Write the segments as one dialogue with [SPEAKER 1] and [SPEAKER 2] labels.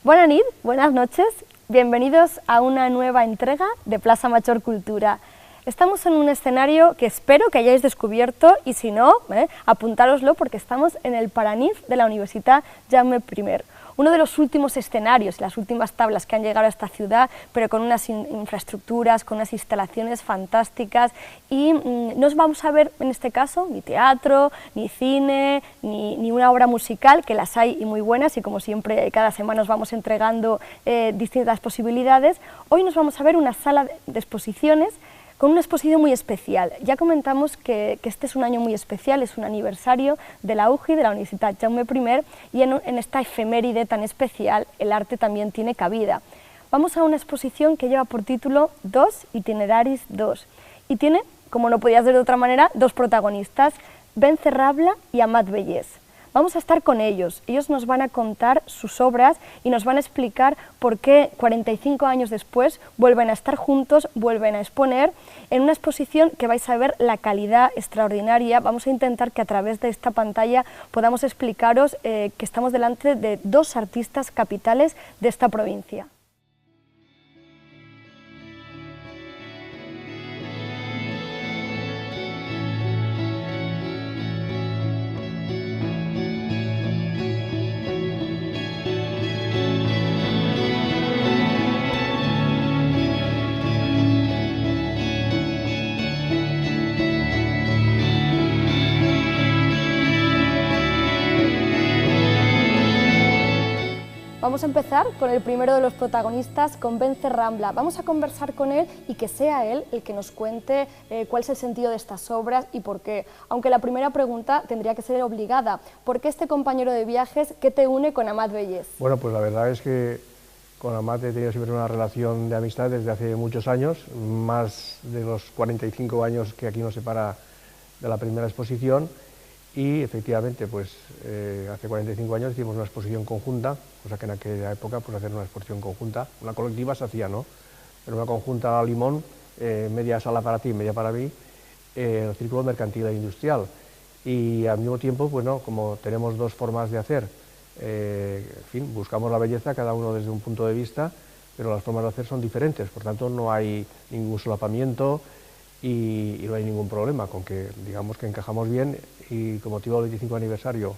[SPEAKER 1] Bona nit, buenas noches, bienvenidos a una nueva entrega de Plaça Major Cultura. Estamos en un escenario que espero que hayáis descubierto y si no, apuntároslo porque estamos en el Paranif de la Universitat Jaume I, uno de los últimos escenarios, las últimas tablas que han llegado a esta ciudad, pero con unas infraestructuras, con unas instalaciones fantásticas y no os vamos a ver en este caso ni teatro, ni cine, ni una obra musical, que las hay y muy buenas y como siempre cada semana os vamos entregando distintas posibilidades. Hoy nos vamos a ver una sala de exposiciones con una exposición muy especial. Ya comentamos que este es un año muy especial, es un aniversario de la UJI, de la Universitat Jaume I, y en esta efeméride tan especial el arte también tiene cabida. Vamos a una exposición que lleva por título Dos itineraris dos, y tiene, como no podía ser de otra manera, dos protagonistas, Ben Cerrabla y Amat Bellés. Vamos a estar con ellos nos van a contar sus obras y nos van a explicar por qué 45 años después vuelven a estar juntos, vuelven a exponer en una exposición que vais a ver la calidad extraordinaria. Vamos a intentar que a través de esta pantalla podamos explicaros que estamos delante de dos artistas capitales de esta provincia. Vamos a empezar con el primero de los protagonistas, con Ben Cerrabla. Vamos a conversar con él y que sea él el que nos cuente cuál es el sentido de estas obras y por qué. Aunque la primera pregunta tendría que ser obligada. ¿Por qué este compañero de viajes? ¿Qué te une con Amat Bellés?
[SPEAKER 2] Bueno, pues la verdad es que con Amat he tenido siempre una relación de amistad desde hace muchos años, más de los 45 años que aquí nos separa de la primera exposición. Y efectivamente, pues hace 45 años hicimos una exposición conjunta, cosa que en aquella época, pues hacer una exposición conjunta, una colectiva se hacía, ¿no? Pero una conjunta a Limón, media sala para ti, media para mí, el Círculo Mercantil e Industrial. Y al mismo tiempo, pues no, como tenemos dos formas de hacer, en fin, buscamos la belleza cada uno desde un punto de vista, pero las formas de hacer son diferentes, por tanto no hay ningún solapamiento y no hay ningún problema con que, digamos, que encajamos bien. Y con motivo del 25 aniversario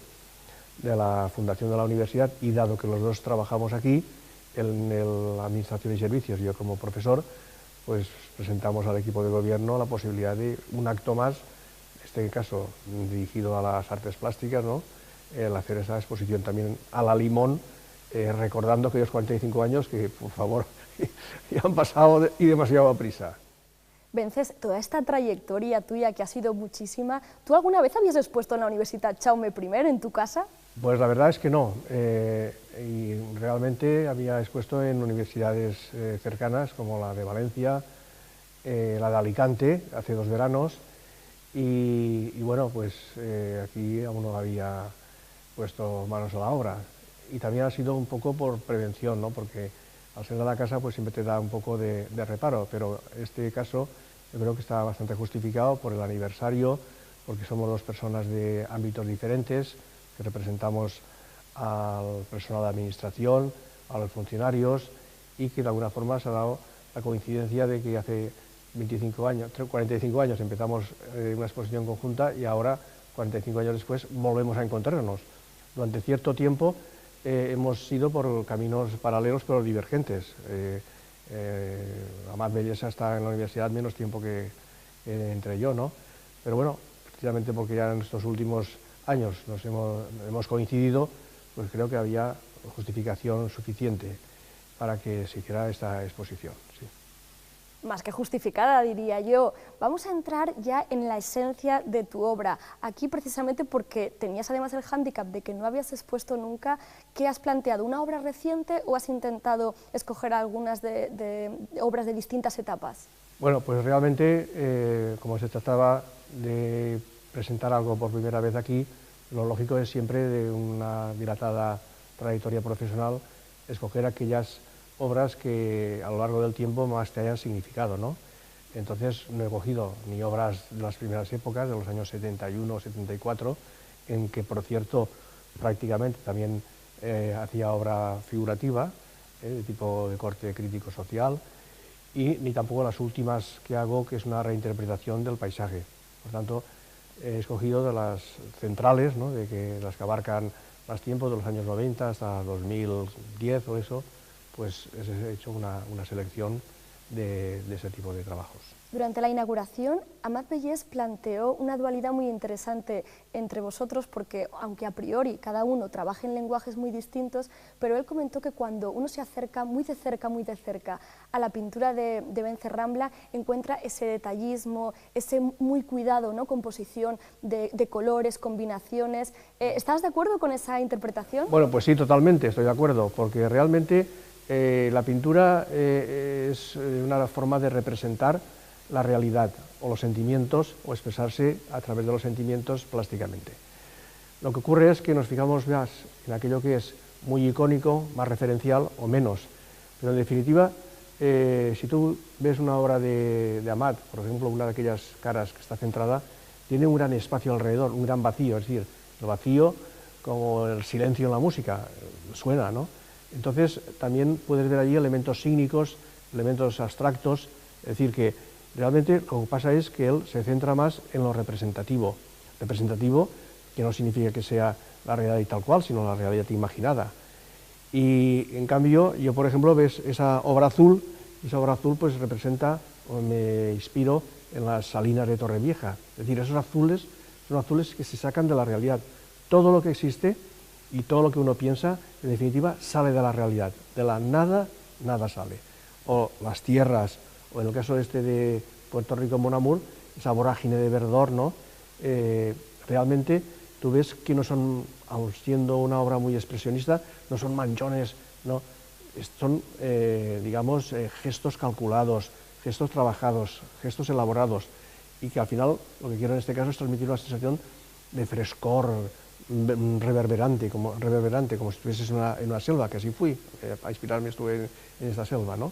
[SPEAKER 2] de la fundación de la universidad y dado que los dos trabajamos aquí en la Administración y Servicios, yo como profesor, pues presentamos al equipo de gobierno la posibilidad de un acto más, en este caso dirigido a las artes plásticas, ¿no? El hacer esa exposición también a la Limón, recordando aquellos 45 años que, por favor, ya han pasado y demasiado a prisa.
[SPEAKER 1] Vences, toda esta trayectoria tuya que ha sido muchísima, ¿tú alguna vez habías expuesto en la Universitat Jaume I en tu casa?
[SPEAKER 2] Pues la verdad es que no, y realmente había expuesto en universidades cercanas como la de Valencia, la de Alicante, hace 2 veranos, y bueno, pues aquí aún no había puesto manos a la obra. Y también ha sido un poco por prevención, ¿no? Porque al ser de la casa pues siempre te da un poco de reparo, pero este caso yo creo que está bastante justificado por el aniversario, porque somos dos personas de ámbitos diferentes, que representamos al personal de administración, a los funcionarios, y que de alguna forma se ha dado la coincidencia de que hace 45 años empezamos una exposición conjunta y ahora, 45 años después, volvemos a encontrarnos. Durante cierto tiempo hemos ido por caminos paralelos pero divergentes. Amat Bellés está en la universidad menos tiempo que entre yo, ¿no? Pero bueno, precisamente porque ya en estos últimos años hemos coincidido, pues creo que había justificación suficiente para que se hiciera esta exposición. Sí.
[SPEAKER 1] Más que justificada, diría yo. Vamos a entrar ya en la esencia de tu obra. Aquí precisamente porque tenías además el hándicap de que no habías expuesto nunca. ¿Qué has planteado? ¿Una obra reciente o has intentado escoger algunas de obras de distintas etapas?
[SPEAKER 2] Bueno, pues realmente, como se trataba de presentar algo por primera vez aquí, lo lógico es siempre de una dilatada trayectoria profesional escoger aquellas obras que a lo largo del tiempo más te hayan significado, ¿no? Entonces no he cogido ni obras de las primeras épocas, de los años 71 o 74, en que, por cierto, prácticamente también hacía obra figurativa, de tipo de corte crítico social, y ni tampoco las últimas que hago, que es una reinterpretación del paisaje. Por tanto, he escogido de las centrales, ¿no?, de las que abarcan más tiempo, de los años 90 hasta 2010 o eso, pues he hecho una selección de ese tipo de trabajos.
[SPEAKER 1] Durante la inauguración, Amat Bellés planteó una dualidad muy interesante entre vosotros, porque aunque a priori cada uno trabaja en lenguajes muy distintos, pero él comentó que cuando uno se acerca muy de cerca a la pintura de Bencerrambla, encuentra ese detallismo, ese muy cuidado, ¿no?, composición de colores, combinaciones. ¿Estás de acuerdo con esa interpretación?
[SPEAKER 2] Bueno, pues sí, totalmente, estoy de acuerdo, porque realmente la pintura es una forma de representar la realidad o los sentimientos, o expresarse a través de los sentimientos plásticamente. Lo que ocurre es que nos fijamos más en aquello que es muy icónico, más referencial o menos, pero en definitiva, si tú ves una obra de Amat, por ejemplo, una de aquellas caras que está centrada, tiene un gran espacio alrededor, un gran vacío, es decir, el vacío como el silencio en la música, suena, ¿no? Entonces también puedes ver allí elementos cínicos, elementos abstractos, es decir, que realmente lo que pasa es que él se centra más en lo representativo, que no significa que sea la realidad y tal cual, sino la realidad imaginada. Y en cambio, yo por ejemplo, ves esa obra azul pues representa, o me inspiro en las salinas de Torrevieja, es decir, esos azules son azules que se sacan de la realidad. Todo lo que existe y todo lo que uno piensa, en definitiva, sale de la realidad, de la nada, nada sale. O las tierras, o en el caso este de Puerto Rico, Mon Amour, esa vorágine de verdor, ¿no? Realmente tú ves que no son, aun siendo una obra muy expresionista, no son manchones, ¿no? Son, digamos, gestos calculados, gestos trabajados, gestos elaborados, y que al final lo que quiero en este caso es transmitir una sensación de frescor reverberante, como si estuvieses en una selva, que así fui, a inspirarme estuve en esta selva, ¿no?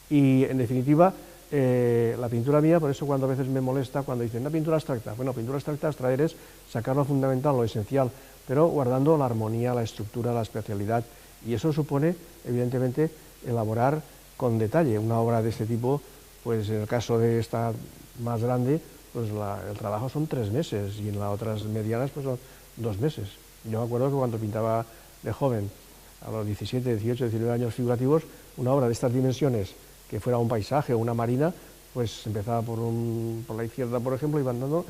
[SPEAKER 2] Y en definitiva, la pintura mía, por eso cuando a veces me molesta, cuando dicen una pintura abstracta, bueno, pintura abstracta, abstraer es sacar lo fundamental, lo esencial, pero guardando la armonía, la estructura, la especialidad, y eso supone, evidentemente, elaborar con detalle una obra de este tipo. Pues en el caso de esta más grande, pues el trabajo son 3 meses, y en las otras medianas pues son 2 meses. Yo me acuerdo que cuando pintaba de joven, a los 17, 18, 19 años figurativos, una obra de estas dimensiones, que fuera un paisaje o una marina, pues empezaba por la izquierda, por ejemplo, iba andando,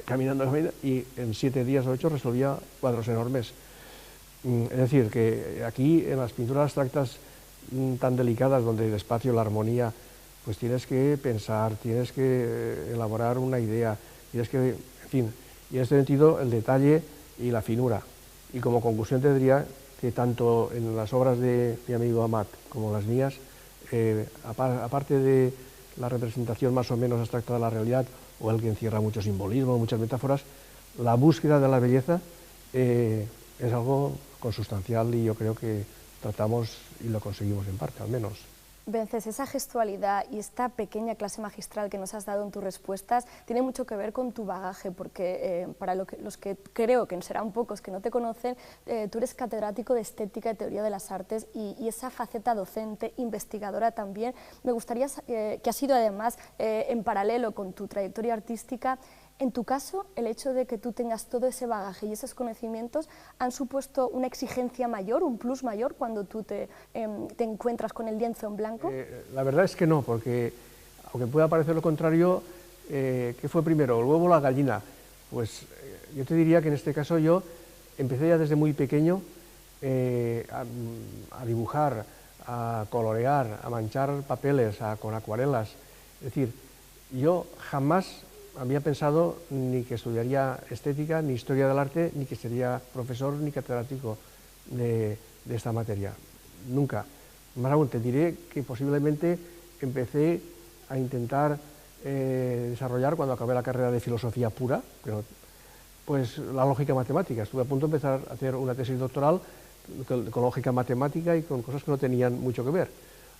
[SPEAKER 2] caminando, y en 7 días o 8 resolvía cuadros enormes. Es decir, que aquí en las pinturas abstractas tan delicadas, donde el espacio, la armonía, pues tienes que pensar, tienes que elaborar una idea, tienes que, en fin, y en este sentido el detalle y la finura. Y como conclusión te diría que tanto en las obras de mi amigo Amat como las mías, aparte de la representación más o menos abstracta de la realidad, o el que encierra mucho simbolismo, muchas metáforas, la búsqueda de la belleza es algo consustancial, y yo creo que tratamos y lo conseguimos en parte, al menos.
[SPEAKER 1] Vences, esa gestualidad y esta pequeña clase magistral que nos has dado en tus respuestas tiene mucho que ver con tu bagaje, porque para los que creo que serán pocos que no te conocen, tú eres catedrático de Estética y Teoría de las Artes, y esa faceta docente, investigadora también, me gustaría que ha sido además en paralelo con tu trayectoria artística. En tu caso, el hecho de que tú tengas todo ese bagaje y esos conocimientos han supuesto una exigencia mayor, un plus mayor cuando tú te encuentras con el lienzo en blanco.
[SPEAKER 2] La verdad es que no, porque aunque pueda parecer lo contrario, ¿qué fue primero, el huevo o la gallina? Pues yo te diría que en este caso yo empecé ya desde muy pequeño a dibujar, a colorear, a manchar papeles con acuarelas. Es decir, yo jamás había pensado ni que estudiaría estética, ni historia del arte, ni que sería profesor ni catedrático de esta materia. Nunca. Más aún, te diré que posiblemente empecé a intentar desarrollar, cuando acabé la carrera de filosofía pura, pero, pues la lógica matemática. Estuve a punto de empezar a hacer una tesis doctoral con lógica matemática y con cosas que no tenían mucho que ver.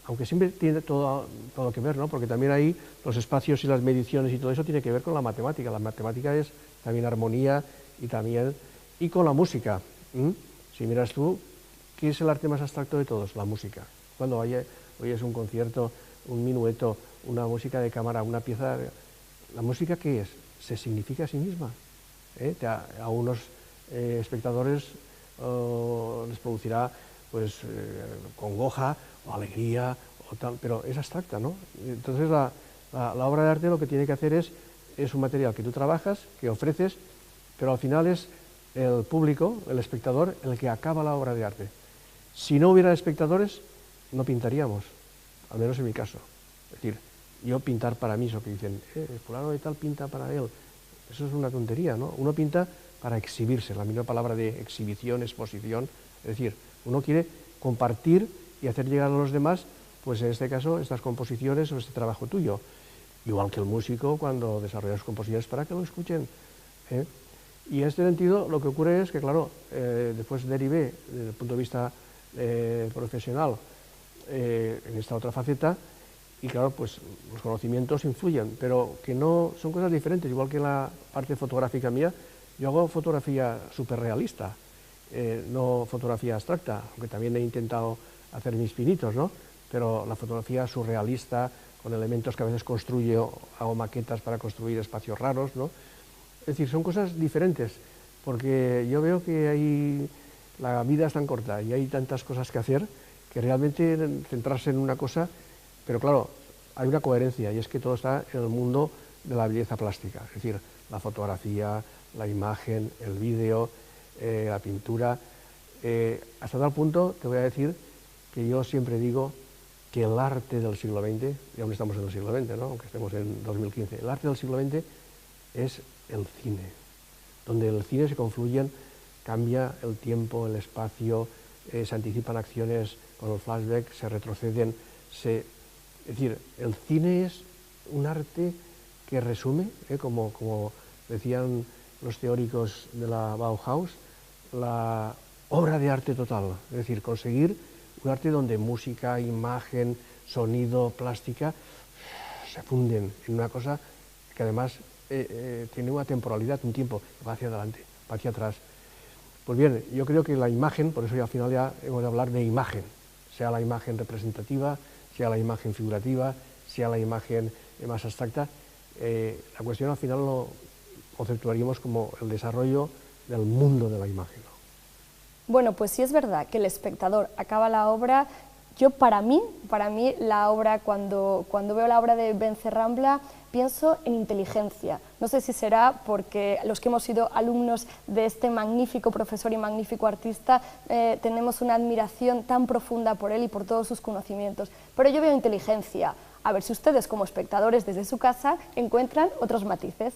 [SPEAKER 2] Aunque siempre tiene todo que ver, ¿no? Porque también ahí los espacios y las mediciones y todo eso tiene que ver con la matemática. La matemática es también armonía y con la música. Si miras tú, ¿Qué es el arte más abstracto de todos? La música. Cuando oyes un concierto, un minueto, una música de cámara, una pieza... ¿La música qué es? Se significa a sí misma. A unos espectadores les producirá pues, congoja o alegría, o tal, pero es abstracta, ¿no? Entonces la obra de arte lo que tiene que hacer es un material que tú trabajas, que ofreces, pero al final es el público, el espectador, el que acaba la obra de arte. Si no hubiera espectadores, no pintaríamos, al menos en mi caso. Es decir, yo pintar para mí, eso que dicen, fulano de tal pinta para él, eso es una tontería, ¿no? Uno pinta para exhibirse, la misma palabra de exhibición, exposición, es decir, uno quiere compartir y hacer llegar a los demás, pues en este caso, estas composiciones o este trabajo tuyo. Igual que el músico cuando desarrolla sus composiciones para que lo escuchen. Y en este sentido lo que ocurre es que, claro, después derivé desde el punto de vista profesional en esta otra faceta, y claro, pues los conocimientos influyen, pero que no son cosas diferentes, igual que en la parte fotográfica mía, yo hago fotografía súper realista, no fotografía abstracta, aunque también he intentado hacer mis pinitos, ¿no? Pero la fotografía surrealista, con elementos que a veces construyo, hago maquetas para construir espacios raros, ¿no? Es decir, son cosas diferentes, porque yo veo que la vida es tan corta y hay tantas cosas que hacer, que realmente centrarse en una cosa, pero claro, hay una coherencia, y es que todo está en el mundo de la belleza plástica, es decir, la fotografía, la imagen, el vídeo, la pintura, hasta tal punto te voy a decir que yo siempre digo que el arte del siglo XX, y aún estamos en el siglo XX, ¿no? Aunque estemos en 2015, el arte del siglo XX es el cine, donde el cine se confluyen, cambia el tiempo, el espacio, se anticipan acciones con el flashback, se retroceden, es decir, el cine es un arte que resume, como decían los teóricos de la Bauhaus, la obra de arte total, es decir, conseguir un arte donde música, imagen, sonido, plástica se funden en una cosa que además tiene una temporalidad, un tiempo, va hacia adelante, va hacia atrás. Pues bien, yo creo que la imagen, por eso ya al final ya hemos de hablar de imagen, sea la imagen representativa, sea la imagen figurativa, sea la imagen más abstracta, la cuestión al final lo conceptuaríamos como el desarrollo del mundo de la imagen, ¿no?
[SPEAKER 1] Bueno, pues sí es verdad que el espectador acaba la obra. Para mí la obra, cuando veo la obra de Benyarrambla, pienso en inteligencia. No sé si será porque los que hemos sido alumnos de este magnífico profesor y magnífico artista tenemos una admiración tan profunda por él y por todos sus conocimientos, pero yo veo inteligencia. A ver si ustedes, como espectadores desde su casa, encuentran otros matices.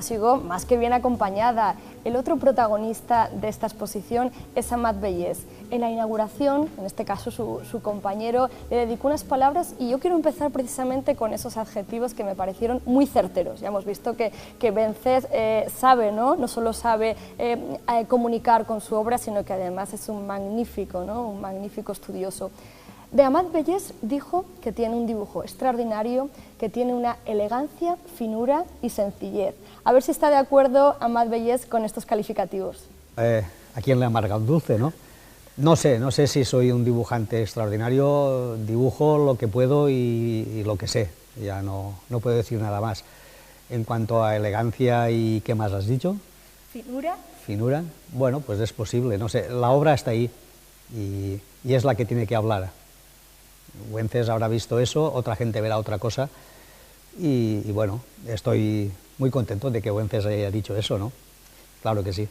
[SPEAKER 1] Sigo más que bien acompañada. El otro protagonista de esta exposición es Amat Bellés. En la inauguración, en este caso su compañero, le dedicó unas palabras y yo quiero empezar precisamente con esos adjetivos que me parecieron muy certeros. Ya hemos visto que Benyes sabe, no solo sabe comunicar con su obra, sino que además es un magnífico estudioso. De Amat Bellés dijo que tiene un dibujo extraordinario, que tiene una elegancia, finura y sencillez. A ver si está de acuerdo Amat Bellés con estos calificativos.
[SPEAKER 3] ¿A quién le amarga un dulce, no? No sé si soy un dibujante extraordinario, dibujo lo que puedo y lo que sé, ya no puedo decir nada más. En cuanto a elegancia y ¿qué más has dicho?
[SPEAKER 1] Finura.
[SPEAKER 3] Finura, bueno, pues es posible, no sé, la obra está ahí y es la que tiene que hablar. Benyes habrá visto eso, otra gente verá otra cosa y bueno, estoy muy contento de que Benyes haya dicho eso, ¿no? Claro que sí.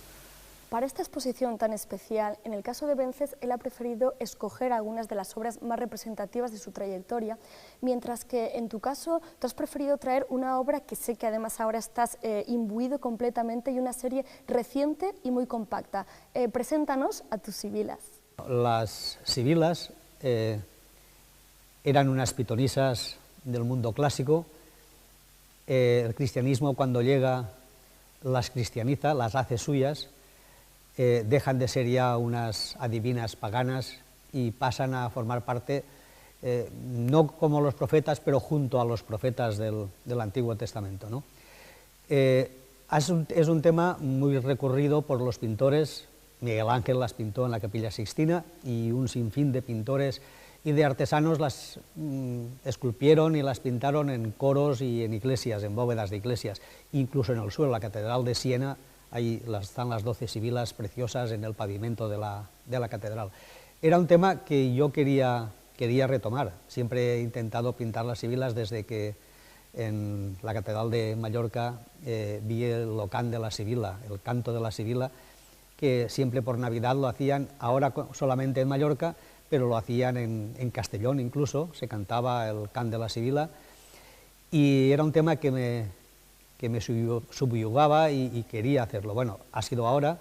[SPEAKER 1] Para esta exposición tan especial, en el caso de Benyes, él ha preferido escoger algunas de las obras más representativas de su trayectoria, mientras que en tu caso tú has preferido traer una obra que sé que además ahora estás imbuido completamente y una serie reciente y muy compacta. Preséntanos a tus sibilas.
[SPEAKER 3] Las sibilas eran unas pitonisas del mundo clásico El cristianismo, cuando llega, las cristianiza, las hace suyas, dejan de ser ya unas adivinas paganas y pasan a formar parte, no como los profetas, pero junto a los profetas del Antiguo Testamento, ¿no? Es un tema muy recurrido por los pintores. Miguel Ángel las pintó en la Capilla Sixtina y un sinfín de pintores y de artesanos las esculpieron y las pintaron en coros y en iglesias, en bóvedas de iglesias, incluso en el suelo. La Catedral de Siena, ahí están las 12 sibilas preciosas en el pavimento de la catedral. Era un tema que yo quería retomar. Siempre he intentado pintar las sibilas desde que en la Catedral de Mallorca vi el locán de la sibila, el canto de la sibila, que siempre por Navidad lo hacían, ahora solamente en Mallorca, pero lo hacían en Castellón incluso, se cantaba el cant de la sibila, y era un tema que me subyugaba y quería hacerlo. Bueno, ha sido ahora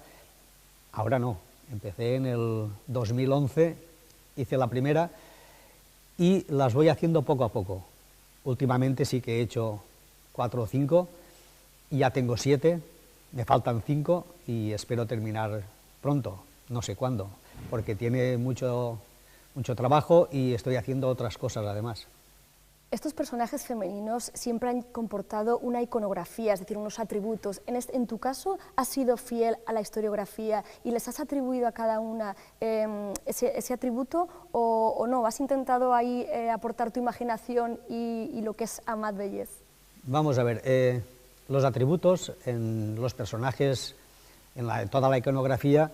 [SPEAKER 3] no, empecé en el 2011, hice la primera y las voy haciendo poco a poco. Últimamente sí que he hecho 4 o 5, ya tengo 7, me faltan 5 y espero terminar pronto, no sé cuándo, porque tiene mucho trabajo y estoy haciendo otras cosas además.
[SPEAKER 1] Estos personajes femeninos siempre han comportado una iconografía, es decir, unos atributos. En tu caso, ¿has sido fiel a la historiografía y les has atribuido a cada una ese atributo o no? ¿Has intentado ahí aportar tu imaginación y lo que es Amat Bellés?
[SPEAKER 3] Vamos a ver, los atributos en los personajes, en toda la iconografía,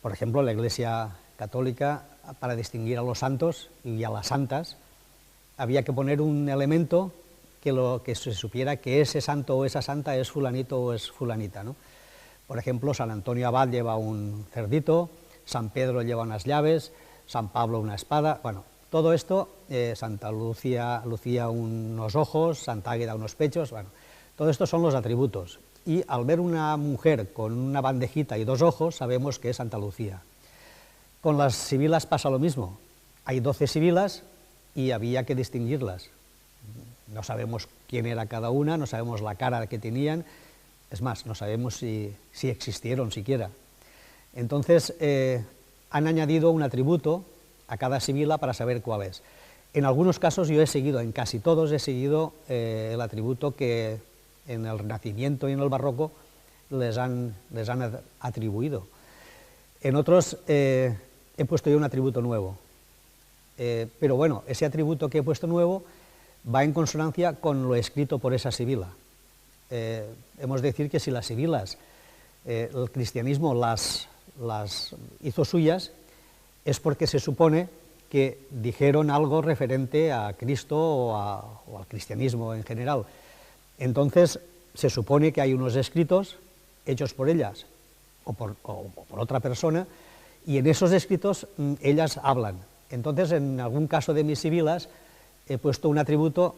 [SPEAKER 3] por ejemplo, la Iglesia Católica, para distinguir a los santos y a las santas, había que poner un elemento que se supiera que ese santo o esa santa es fulanito o es fulanita, ¿no? Por ejemplo, San Antonio Abad lleva un cerdito, San Pedro lleva unas llaves, San Pablo una espada, bueno, todo esto, Santa Lucía unos ojos, Santa Águeda unos pechos, bueno, todo esto son los atributos. Y al ver una mujer con una bandejita y 2 ojos, sabemos que es Santa Lucía. Con las sibilas pasa lo mismo, hay 12 sibilas, y había que distinguirlas. No sabemos quién era cada una, no sabemos la cara que tenían, es más, no sabemos si existieron siquiera. Entonces, han añadido un atributo a cada sibila para saber cuál es. En algunos casos yo he seguido, en casi todos he seguido el atributo que en el Renacimiento y en el Barroco les han atribuido. En otros he puesto yo un atributo nuevo. Pero bueno, ese atributo que he puesto nuevo va en consonancia con lo escrito por esa sibila. Hemos de decir que si las sibilas, el cristianismo las hizo suyas, es porque se supone que dijeron algo referente a Cristo o al cristianismo en general. Entonces, se supone que hay unos escritos hechos por ellas o por otra persona, y en esos escritos ellas hablan. Entonces, en algún caso de mis sibilas he puesto un atributo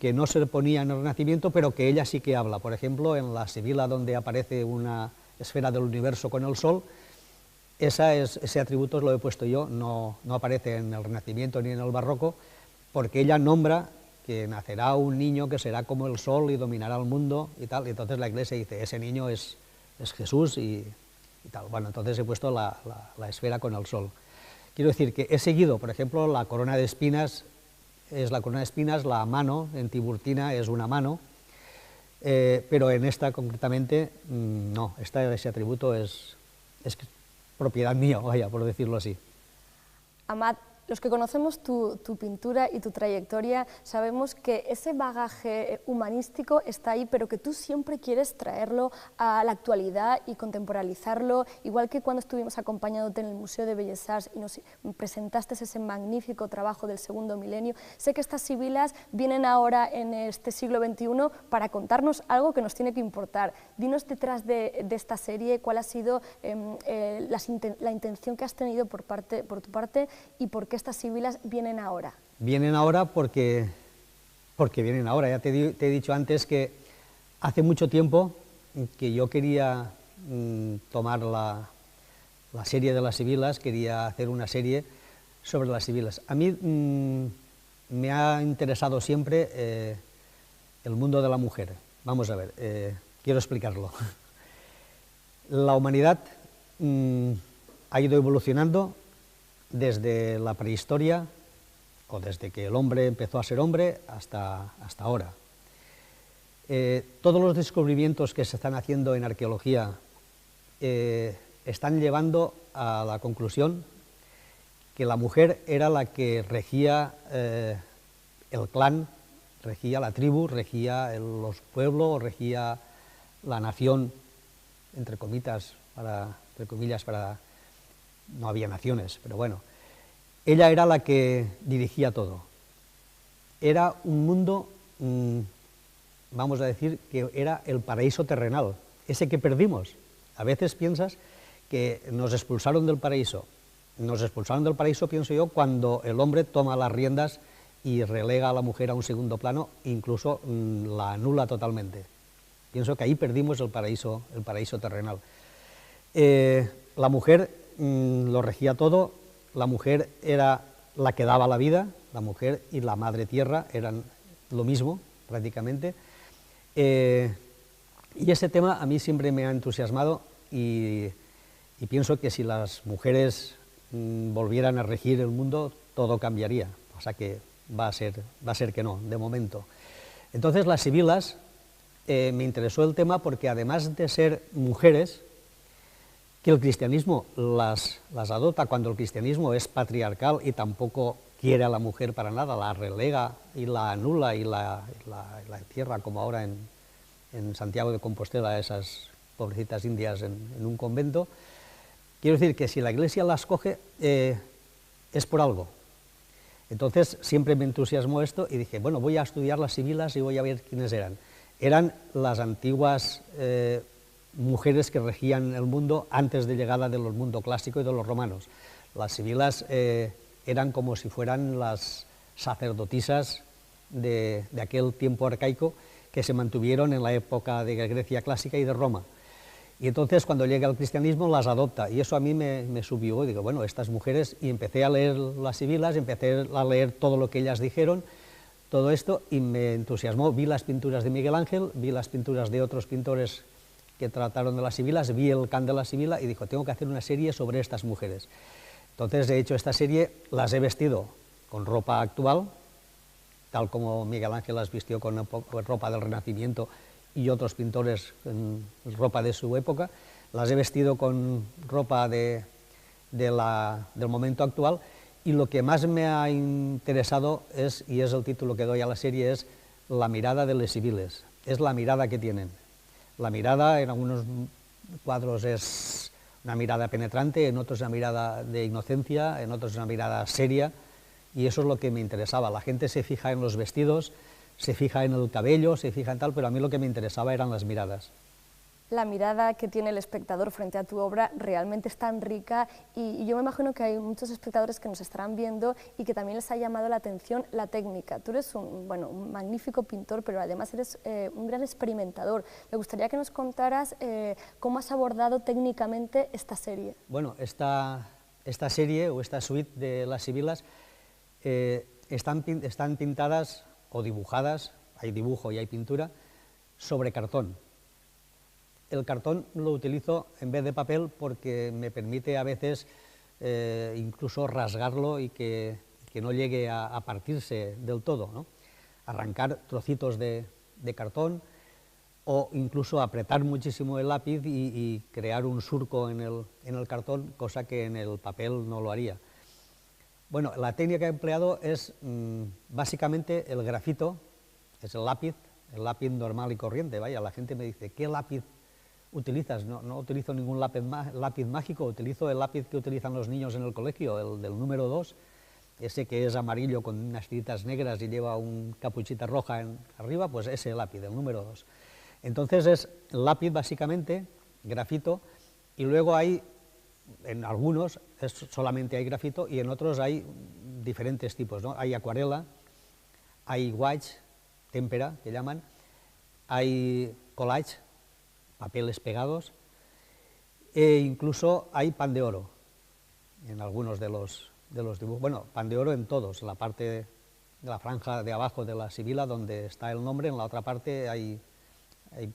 [SPEAKER 3] que no se ponía en el Renacimiento, pero que ella sí que habla. Por ejemplo, en la sibila donde aparece una esfera del universo con el sol, ese atributo lo he puesto yo, no aparece en el Renacimiento ni en el Barroco, porque ella nombra que nacerá un niño que será como el sol y dominará el mundo y tal, y entonces la Iglesia dice, ese niño es Jesús y tal. Bueno, entonces he puesto la esfera con el sol. Quiero decir que he seguido, por ejemplo, la corona de espinas, es la corona de espinas, la mano, en Tiburtina es una mano, pero en esta concretamente no, ese atributo es propiedad mía, vaya, por decirlo así.
[SPEAKER 1] Amat, los que conocemos tu pintura y tu trayectoria sabemos que ese bagaje humanístico está ahí, pero que tú siempre quieres traerlo a la actualidad y contemporalizarlo, igual que cuando estuvimos acompañándote en el Museo de Bellas Arts y nos presentaste ese magnífico trabajo del segundo milenio. Sé que estas sibilas vienen ahora en este siglo XXI para contarnos algo que nos tiene que importar. Dinos detrás de esta serie cuál ha sido la intención que has tenido por tu parte y por qué estas sibilas vienen ahora.
[SPEAKER 3] Vienen ahora porque vienen ahora. Ya te he dicho antes que hace mucho tiempo que yo quería tomar la serie de las sibilas, quería hacer una serie sobre las sibilas. A mí me ha interesado siempre el mundo de la mujer. Vamos a ver, quiero explicarlo. La humanidad ha ido evolucionando desde la prehistoria, o desde que el hombre empezó a ser hombre, hasta ahora. Todos los descubrimientos que se están haciendo en arqueología están llevando a la conclusión que la mujer era la que regía el clan, regía la tribu, regía los pueblos, regía la nación, entre comillas, no había naciones, pero bueno. Ella era la que dirigía todo. Era un mundo, vamos a decir, que era el paraíso terrenal, ese que perdimos. A veces piensas que nos expulsaron del paraíso. Nos expulsaron del paraíso, pienso yo, cuando el hombre toma las riendas y relega a la mujer a un segundo plano, incluso la anula totalmente. Pienso que ahí perdimos el paraíso terrenal. La mujer lo regía todo, la mujer era la que daba la vida, la mujer y la madre tierra eran lo mismo, prácticamente. Y ese tema a mí siempre me ha entusiasmado y pienso que si las mujeres volvieran a regir el mundo, todo cambiaría. O sea que va a ser que no, de momento. Entonces las sibilas, me interesó el tema porque además de ser mujeres, que el cristianismo las adopta cuando el cristianismo es patriarcal y tampoco quiere a la mujer para nada, la relega y la anula y la entierra, como ahora en Santiago de Compostela, esas pobrecitas indias en un convento. Quiero decir que si la Iglesia las coge, es por algo. Entonces siempre me entusiasmó esto y dije, bueno, voy a estudiar las sibilas y voy a ver quiénes eran. Eran las antiguas mujeres que regían el mundo antes de llegada del mundo clásico y de los romanos. Las sibilas eran como si fueran las sacerdotisas de aquel tiempo arcaico que se mantuvieron en la época de Grecia clásica y de Roma. Y entonces cuando llega el cristianismo las adopta, y eso a mí me subió, y digo, bueno, estas mujeres, y empecé a leer las sibilas, empecé a leer todo lo que ellas dijeron, todo esto, y me entusiasmó. Vi las pinturas de Miguel Ángel, vi las pinturas de otros pintores que trataron de las sibilas, vi el can de la sibila y dijo, tengo que hacer una serie sobre estas mujeres. Entonces he hecho esta serie, las he vestido con ropa actual, tal como Miguel Ángel las vistió con ropa del Renacimiento y otros pintores con ropa de su época, las he vestido con ropa del momento actual, y lo que más me ha interesado es, y es el título que doy a la serie, es la mirada de les sibiles, es la mirada que tienen. La mirada en algunos cuadros es una mirada penetrante, en otros una mirada de inocencia, en otros una mirada seria, y eso es lo que me interesaba. La gente se fija en los vestidos, se fija en el cabello, se fija en tal, pero a mí lo que me interesaba eran las miradas.
[SPEAKER 1] La mirada que tiene el espectador frente a tu obra realmente es tan rica, y yo me imagino que hay muchos espectadores que nos estarán viendo y que también les ha llamado la atención la técnica. Tú eres un magnífico pintor, pero además eres un gran experimentador. Me gustaría que nos contaras cómo has abordado técnicamente esta serie.
[SPEAKER 3] Bueno, esta serie o esta suite de las sibilas están pintadas o dibujadas, hay dibujo y hay pintura, sobre cartón. El cartón lo utilizo en vez de papel porque me permite a veces incluso rasgarlo y que no llegue a partirse del todo, ¿no? Arrancar trocitos de cartón o incluso apretar muchísimo el lápiz y crear un surco en el cartón, cosa que en el papel no lo haría. Bueno, la técnica que he empleado es básicamente el grafito, es el lápiz normal y corriente. Vaya, la gente me dice, ¿qué lápiz utilizas? No utilizo ningún lápiz mágico, utilizo el lápiz que utilizan los niños en el colegio, el del número 2, ese que es amarillo con unas tiritas negras y lleva una capuchita roja arriba, pues ese lápiz, el número 2. Entonces es lápiz básicamente, grafito, y luego hay, en algunos solamente hay grafito y en otros hay diferentes tipos, ¿no? Hay acuarela, hay gouache, témpera, que llaman, hay collage, papeles pegados, e incluso hay pan de oro en algunos de los dibujos. Bueno, pan de oro en todos, la parte la franja de abajo de la sibila, donde está el nombre, en la otra parte hay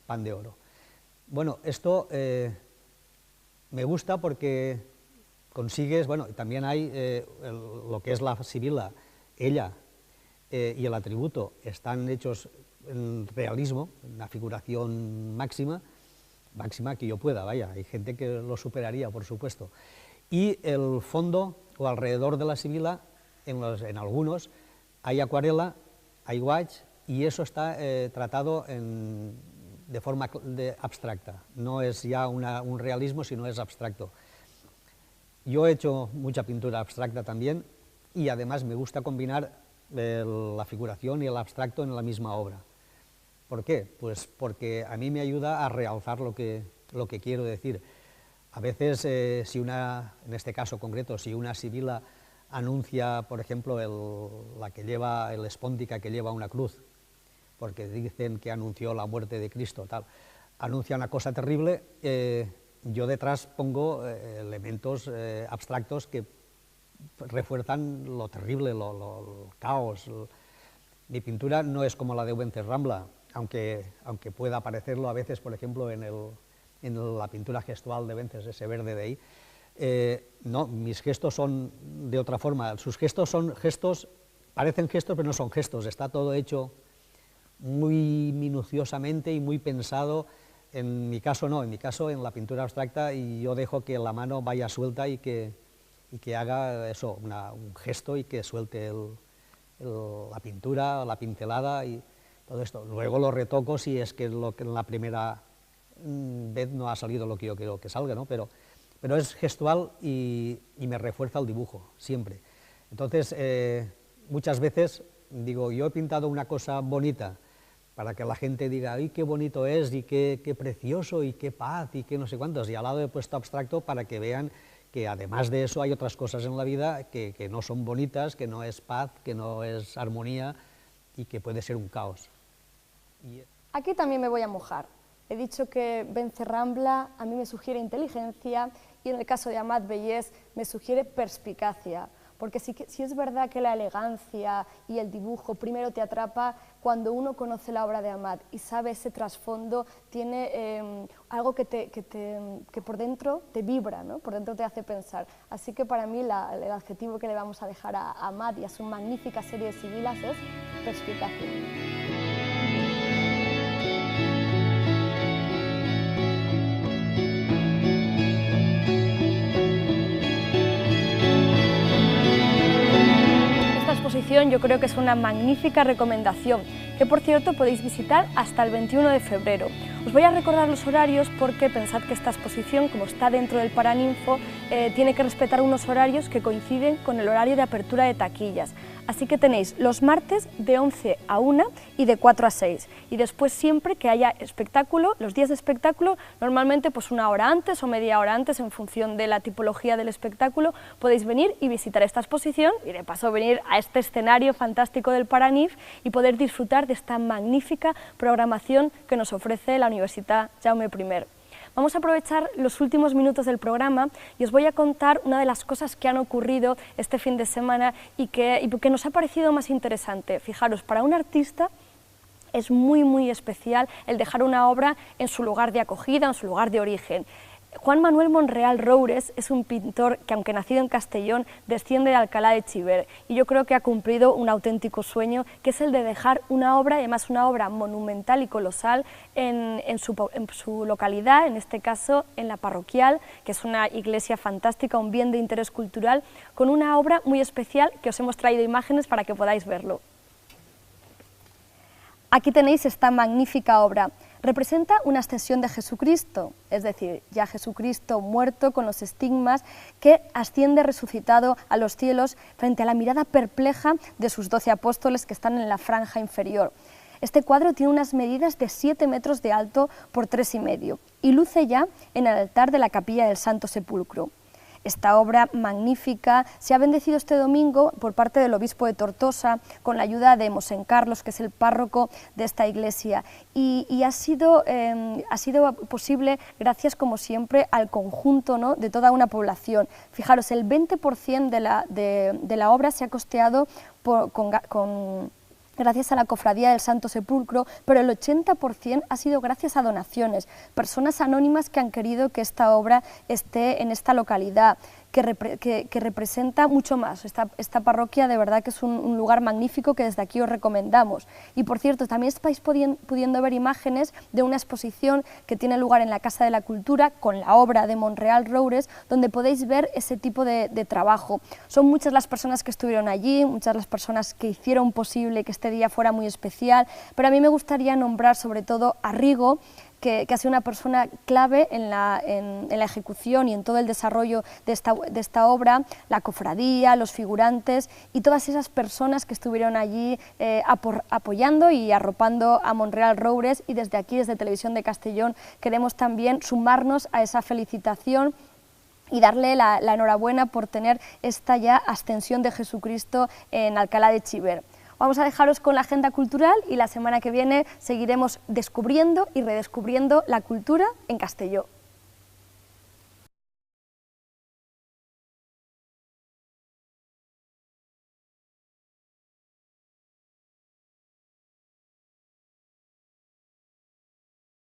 [SPEAKER 3] pan de oro. Bueno, esto me gusta porque consigues, bueno, también hay lo que es la sibila, ella y el atributo están hechos en realismo, una figuración máxima que yo pueda, vaya, hay gente que lo superaría, por supuesto. Y el fondo, o alrededor de la sibila, en algunos, hay acuarela, hay gouache, y eso está tratado de forma abstracta, no es ya un realismo, sino es abstracto. Yo he hecho mucha pintura abstracta también, y además me gusta combinar la figuración y el abstracto en la misma obra. ¿Por qué? Pues porque a mí me ayuda a realzar lo que quiero decir. A veces, en este caso concreto, si una sibila anuncia, por ejemplo, la que lleva, el espóntica que lleva una cruz, porque dicen que anunció la muerte de Cristo, tal, anuncia una cosa terrible, yo detrás pongo elementos abstractos que refuerzan lo terrible, el caos. Mi pintura no es como la de Wenceslao, aunque pueda parecerlo a veces, por ejemplo, en la pintura gestual de Vences, ese verde de ahí. No, mis gestos son de otra forma. Sus gestos son gestos, parecen gestos, pero no son gestos. Está todo hecho muy minuciosamente y muy pensado. En mi caso no, en mi caso en la pintura abstracta, y yo dejo que la mano vaya suelta y que haga eso, un gesto, y que suelte la pintura, la pincelada y todo esto. Luego lo retoco si es que en la primera vez no ha salido lo que yo quiero que salga, ¿no? Pero es gestual y me refuerza el dibujo, siempre. Entonces, muchas veces digo, yo he pintado una cosa bonita para que la gente diga, ¡ay, qué bonito es, y qué precioso, y qué paz, y qué no sé cuántos! Y al lado he puesto abstracto para que vean que además de eso hay otras cosas en la vida que no son bonitas, que no es paz, que no es armonía, y que puede ser un caos.
[SPEAKER 1] Aquí también me voy a mojar. He dicho que Wenceslao a mí me sugiere inteligencia, y en el caso de Amat Bellès me sugiere perspicacia, porque sí es verdad que la elegancia y el dibujo primero te atrapa cuando uno conoce la obra de Amat y sabe ese trasfondo, tiene algo que por dentro te vibra, ¿no? Por dentro te hace pensar. Así que para mí el adjetivo que le vamos a dejar a Amat y a su magnífica serie de sibilas es perspicacia. Yo creo que es una magnífica recomendación, que por cierto podéis visitar hasta el 21 de febrero. Os voy a recordar los horarios porque pensad que esta exposición, como está dentro del Paraninfo, tiene que respetar unos horarios que coinciden con el horario de apertura de taquillas. Así que tenéis los martes de 11 a 1 y de 4 a 6. Y después, siempre que haya espectáculo, los días de espectáculo, normalmente pues una hora antes o media hora antes, en función de la tipología del espectáculo, podéis venir y visitar esta exposición y de paso venir a este escenario fantástico del Paranif y poder disfrutar de esta magnífica programación que nos ofrece la Universitat Jaume I. Vamos a aprovechar los últimos minutos del programa y os voy a contar una de las cosas que han ocurrido este fin de semana y que nos ha parecido más interesante. Fijaros, para un artista es muy especial el dejar una obra en su lugar de acogida, en su lugar de origen. Juan Manuel Monreal Roures es un pintor que, aunque nacido en Castellón, desciende de Alcalá de Chiver, y yo creo que ha cumplido un auténtico sueño, que es el de dejar una obra, además una obra monumental y colosal, en su localidad, en este caso en la Parroquial, que es una iglesia fantástica, un bien de interés cultural, con una obra muy especial que os hemos traído imágenes para que podáis verlo. Aquí tenéis esta magnífica obra. Representa una ascensión de Jesucristo, es decir, ya Jesucristo muerto con los estigmas, que asciende resucitado a los cielos frente a la mirada perpleja de sus 12 apóstoles que están en la franja inferior. Este cuadro tiene unas medidas de 7 metros de alto por 3,5 y luce ya en el altar de la capilla del Santo Sepulcro. esta obra magnífica. Se ha bendecido este domingo por parte del obispo de Tortosa con la ayuda de Mosén Carlos, que es el párroco de esta iglesia, y ha sido posible gracias, como siempre, al conjunto, ¿no?, de toda una población. Fijaros, el 20% de la obra se ha costeado gracias a la Cofradía del Santo Sepulcro, pero el 80% ha sido gracias a donaciones, personas anónimas que han querido que esta obra esté en esta localidad, que representa mucho más. Esta parroquia de verdad que es un lugar magnífico que desde aquí os recomendamos. Y por cierto, también estáis pudiendo ver imágenes de una exposición que tiene lugar en la Casa de la Cultura con la obra de Monreal Roures, donde podéis ver ese tipo de trabajo. Son muchas las personas que estuvieron allí, muchas las personas que hicieron posible que este día fuera muy especial, pero a mí me gustaría nombrar sobre todo a Rigo, que ha sido una persona clave en la ejecución y en todo el desarrollo de esta obra, la cofradía, los figurantes y todas esas personas que estuvieron allí apoyando y arropando a Monreal Roures, y desde aquí, desde Televisión de Castellón, queremos también sumarnos a esa felicitación y darle la enhorabuena por tener esta ya ascensión de Jesucristo en Alcalá de Chiver. Vamos a dejaros con la agenda cultural y la semana que viene seguiremos descubriendo y redescubriendo la cultura en Castelló.